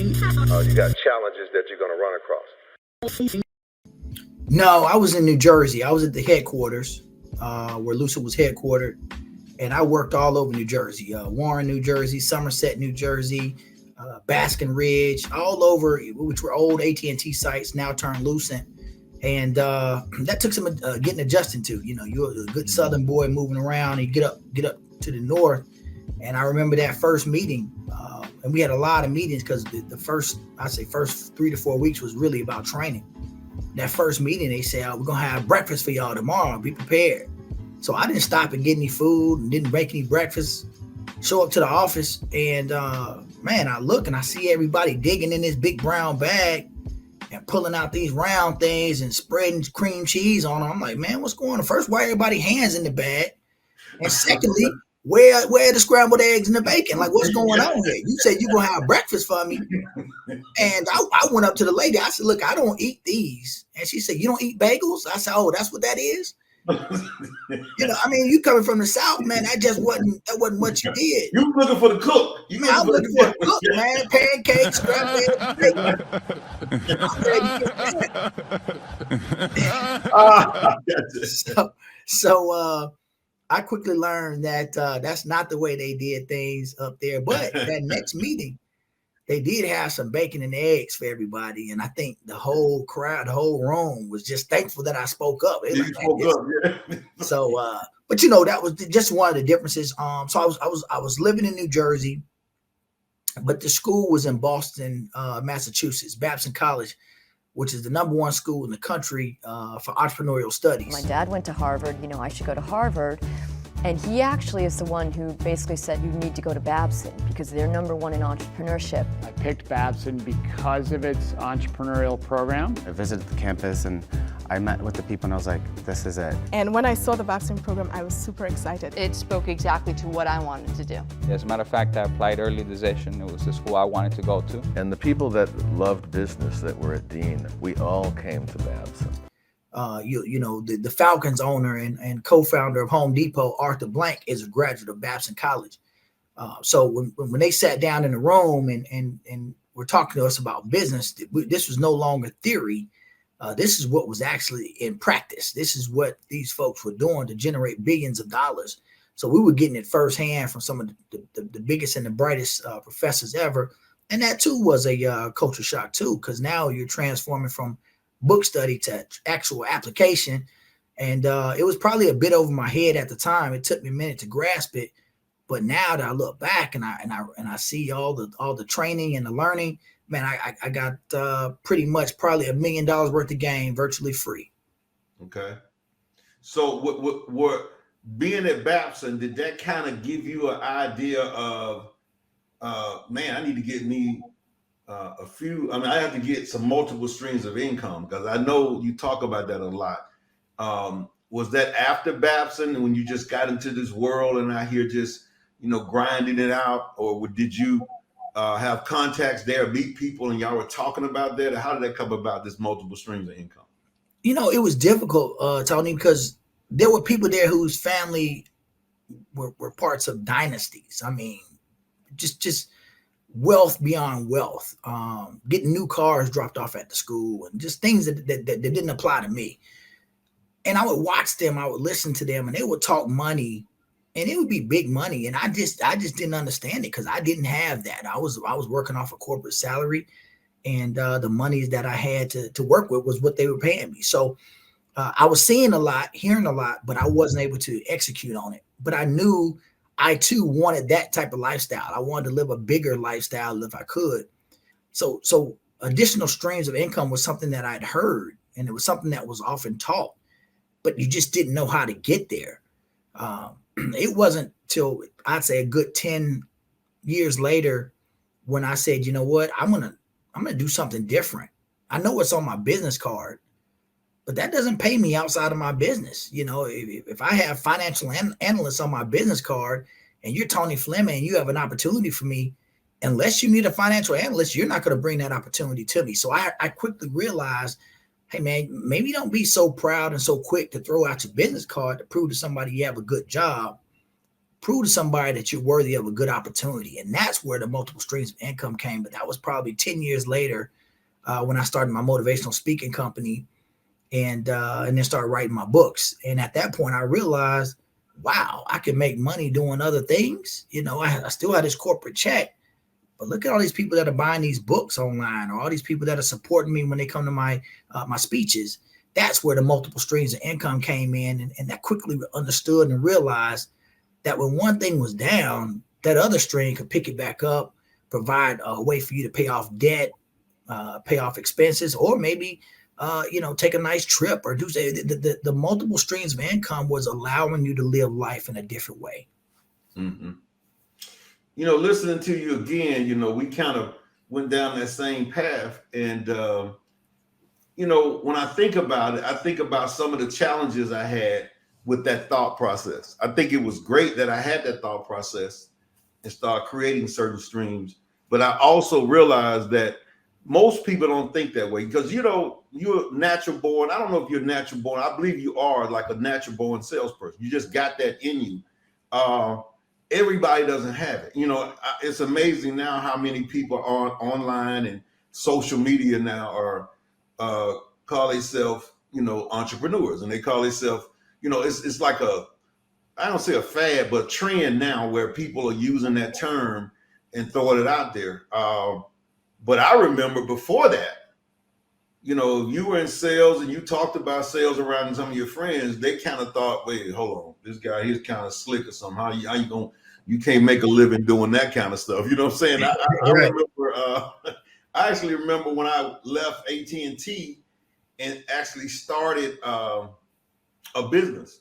You got challenges that you're going to run across. No, I was in New Jersey. I was at the headquarters, where Lucid was headquartered, and I worked all over New Jersey, Warren, New Jersey, Somerset, New Jersey, Baskin Ridge, all over, which were old AT&T sites, now turned Lucent. And that took some getting adjusted to. You know, you're a good Southern boy moving around, and you get up to the north. And I remember that first meeting, and we had a lot of meetings because the first 3 to 4 weeks was really about training. That first meeting, they said, "Oh, we're gonna have breakfast for y'all tomorrow. Be prepared." So I didn't stop and get any food and didn't make any breakfast. Show up to the office, and man, I look and I see everybody digging in this big brown bag and pulling out these round things and spreading cream cheese on them. I'm like, man, what's going on? First, why everybody hands in the bag? And secondly, where are the scrambled eggs and the bacon? Like, what's going on here? You said you're going to have breakfast for me. And I went up to the lady. I said, look, I don't eat these. And she said, you don't eat bagels? I said, oh, that's what that is? You know, I mean, you coming from the South, man, that wasn't what you did. You were looking for the cook. I'm looking for the cook, man. Pancakes, scrambled eggs. So I quickly learned that that's not the way they did things up there. But that next meeting, they did have some bacon and eggs for everybody. And I think the whole crowd, the whole room was just thankful that I spoke up. So, but you know, that was just one of the differences. So I was living in New Jersey, but the school was in Boston, Massachusetts, Babson College, which is the #1 school in the country for entrepreneurial studies. My dad went to Harvard. You know, I should go to Harvard. And he actually is the one who basically said you need to go to Babson because they're #1 in entrepreneurship. I picked Babson because of its entrepreneurial program. I visited the campus and I met with the people and I was like, this is it. And when I saw the Babson program, I was super excited. It spoke exactly to what I wanted to do. As a matter of fact, I applied early decision. It was the school I wanted to go to. And the people that loved business that were at Dean, we all came to Babson. You know, the Falcons owner and co-founder of Home Depot, Arthur Blank, is a graduate of Babson College. So when they sat down in the room and were talking to us about business, this was no longer theory. This is what was actually in practice. This is what these folks were doing to generate billions of dollars. So we were getting it firsthand from some of the biggest and the brightest professors ever. And that too was a culture shock too, because now you're transforming from book study to actual application. And it was probably a bit over my head at the time. It took me a minute to grasp it. But now that I look back and I see all the training and the learning, man, I got pretty much probably $1 million worth of game virtually free. Okay. So what being at Babson, did that kind of give you an idea of, man, I need to get me I have to get some multiple streams of income, because I know you talk about that a lot. Was that after Babson when you just got into this world and out here just, you know, grinding it out? Or did you have contacts there, meet people, and y'all were talking about that? Or how did that come about, this multiple streams of income? You know, it was difficult, Tony, because there were people there whose family were parts of dynasties. I mean, just wealth beyond wealth, getting new cars dropped off at the school and just things that didn't apply to me. And I would watch them, I would listen to them, and they would talk money, and it would be big money. And I just didn't understand it because I didn't have that. I was working off a corporate salary, and the monies that I had to work with was what they were paying me. So I was seeing a lot, hearing a lot, but I wasn't able to execute on it. But I knew I too wanted that type of lifestyle. I wanted to live a bigger lifestyle if I could. So additional streams of income was something that I'd heard, and it was something that was often taught, but you just didn't know how to get there. It wasn't till I'd say a good 10 years later when I said, you know what, I'm gonna do something different. I know it's on my business card, but that doesn't pay me outside of my business. You know, if I have financial analysts on my business card and you're Tony Fleming and you have an opportunity for me, unless you need a financial analyst, you're not going to bring that opportunity to me. So I quickly realized, hey man, maybe don't be so proud and so quick to throw out your business card to prove to somebody you have a good job. prove to somebody that you're worthy of a good opportunity. And that's where the multiple streams of income came. But that was probably 10 years later when I started my motivational speaking company and then started writing my books. And at that point, I realized, wow, I can make money doing other things. You know, I still had this corporate check, but look at all these people that are buying these books online, or all these people that are supporting me when they come to my my speeches. That's where the multiple streams of income came in, and I quickly understood and realized that when one thing was down, that other stream could pick it back up, provide a way for you to pay off debt, pay off expenses, or maybe take a nice trip or do the multiple streams of income was allowing you to live life in a different way. Mm-hmm. You know, listening to you again, you know, we kind of went down that same path. And, you know, when I think about it, I think about some of the challenges I had with that thought process. I think it was great that I had that thought process and start creating certain streams. But I also realized that most people don't think that way because, you know, you're natural born. I don't know if you're natural born. I believe you are like a natural born salesperson. You just got that in you. Everybody doesn't have it. You know, it's amazing now how many people are online and social media now are call themselves, you know, entrepreneurs, and they call themselves, you know, it's like I don't say a fad, but trend now where people are using that term and throwing it out there. But I remember before that, you know, you were in sales and you talked about sales around some of your friends, they kind of thought, wait, hold on, this guy, he's kind of slick or something. How you going, you can't make a living doing that kind of stuff. You know what I'm saying? I remember, I actually remember when I left AT&T and actually started a business.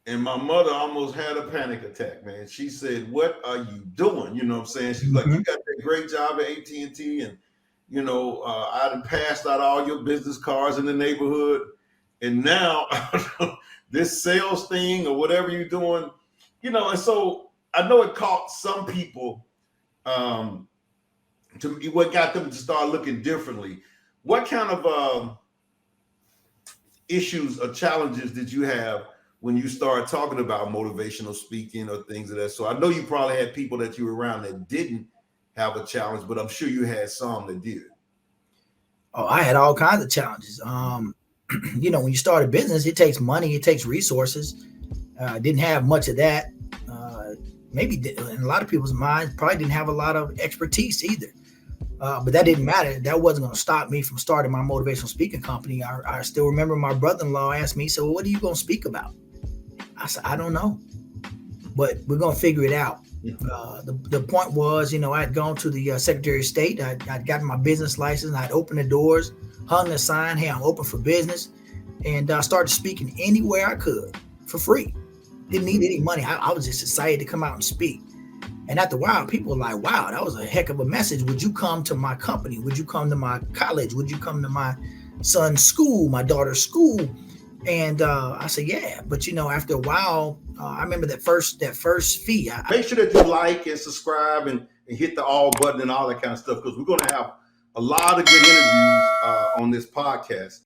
And my mother almost had a panic attack, man. She said, what are you doing? You know what I'm saying? She's like, you got that great job at AT&T, and, you know, I done passed out all your business cards in the neighborhood. And now this sales thing or whatever you're doing, you know, and so I know it caught some people to what got them to start looking differently. What kind of issues or challenges did you have when you started talking about motivational speaking or things of that? So I know you probably had people that you were around that didn't have a challenge, but I'm sure you had some that did. Oh, I had all kinds of challenges. You know, when you start a business, it takes money, it takes resources. Didn't have much of that. Maybe in a lot of people's minds, probably didn't have a lot of expertise either. But that didn't matter. That wasn't going to stop me from starting my motivational speaking company. I still remember my brother-in-law asked me, so what are you going to speak about? I said, I don't know, but we're going to figure it out. The point was, you know, I'd gone to the Secretary of State. I'd gotten my business license. I'd opened the doors, hung a sign, hey, I'm open for business. And I started speaking anywhere I could for free. Didn't need any money. I was just excited to come out and speak. And after a while, people were like, wow, that was a heck of a message. Would you come to my company? Would you come to my college? Would you come to my son's school, my daughter's school? And I said, yeah. But, you know, after a while, I remember that first fee. Make sure that you like and subscribe and hit the all button and all that kind of stuff, because we're going to have a lot of good interviews on this podcast.